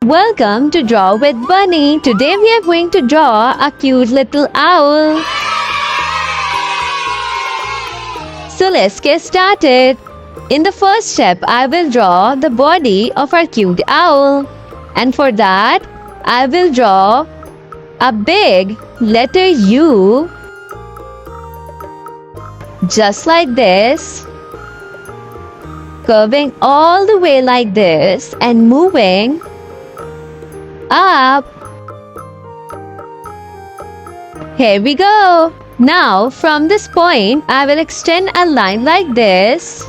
Welcome to Draw with Bunny. Today we are going to draw a cute little owl. So let's get started. In the first step, I will draw the body of our cute owl. And for that, I will draw a big letter U. Just like this. Curving all the way like this and moving up. Here we go. Now from this point, I will extend a line like this.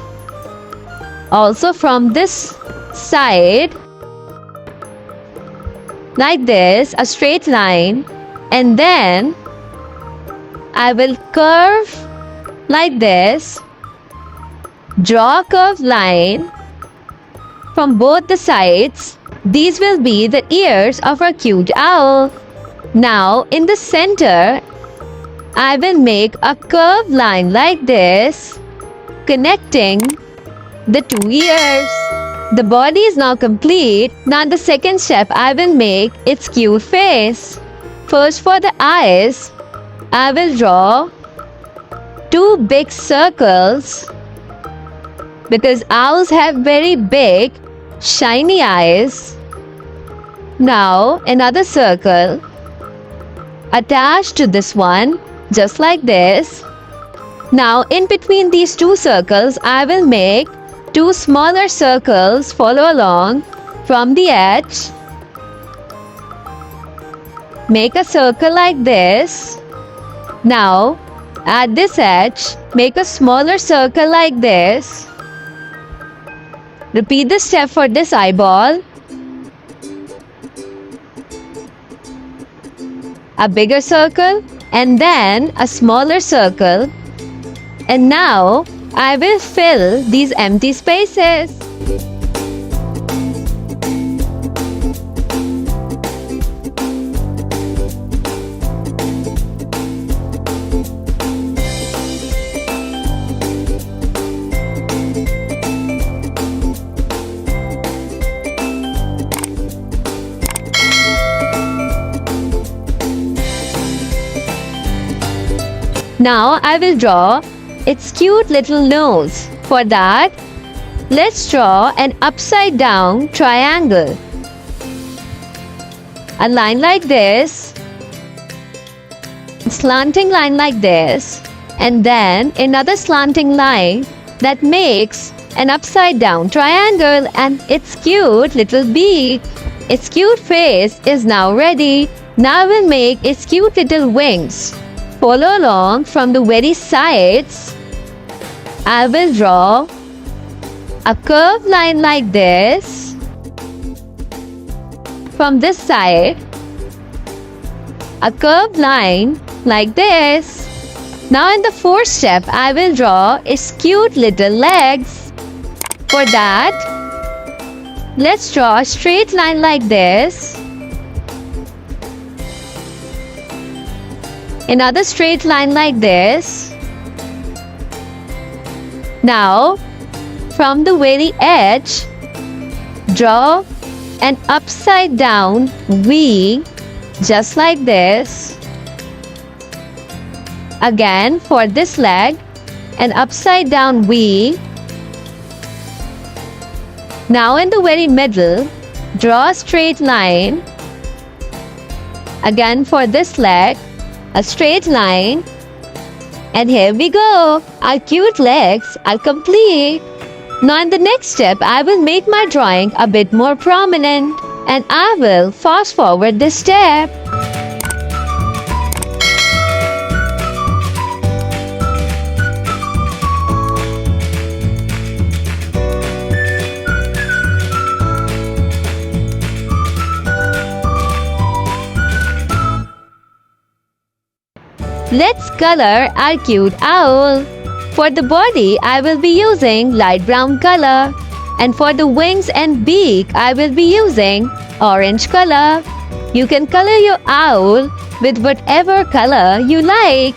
Also from this side, like this, a straight line. And then I will curve like this. Draw a curved line from both the sides. These will be the ears of our cute owl. Now, in the center, I will make a curved line like this, connecting the two ears. The body is now complete. Now, the second step, I will make its cute face. First, for the eyes, I will draw two big circles because owls have very big, shiny eyes. Now, another circle attached to this one, just like this. Now, in between these two circles, I will make two smaller circles. Follow along from the edge. Make a circle like this. Now, at this edge, make a smaller circle like this. Repeat the step for this eyeball. A bigger circle and then a smaller circle. And now I will fill these empty spaces. Now I will draw its cute little nose. For that, let's draw an upside down triangle. A line like this, slanting line like this, and then another slanting line that makes an upside down triangle and its cute little beak. Its cute face is now ready. Now I will make its cute little wings. Follow along from the very sides. I will draw a curved line like this. From this side, a curved line like this. Now in the fourth step, I will draw its cute little legs. For that, let's draw a straight line like this. Another straight line like this. Now, from the very edge, draw an upside down V, just like this. Again, for this leg, an upside down V. Now in the very middle, draw a straight line. Again, for this leg, a straight line. And here we go. Our cute legs are complete. Now in the next step, I will make my drawing a bit more prominent. And I will fast forward this step. Let's color our cute owl. For the body, I will be using light brown color. And for the wings and beak, I will be using orange color. You can color your owl with whatever color you like.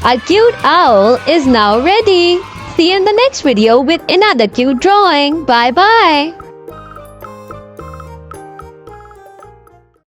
Our cute owl is now ready. See you in the next video with another cute drawing. Bye bye.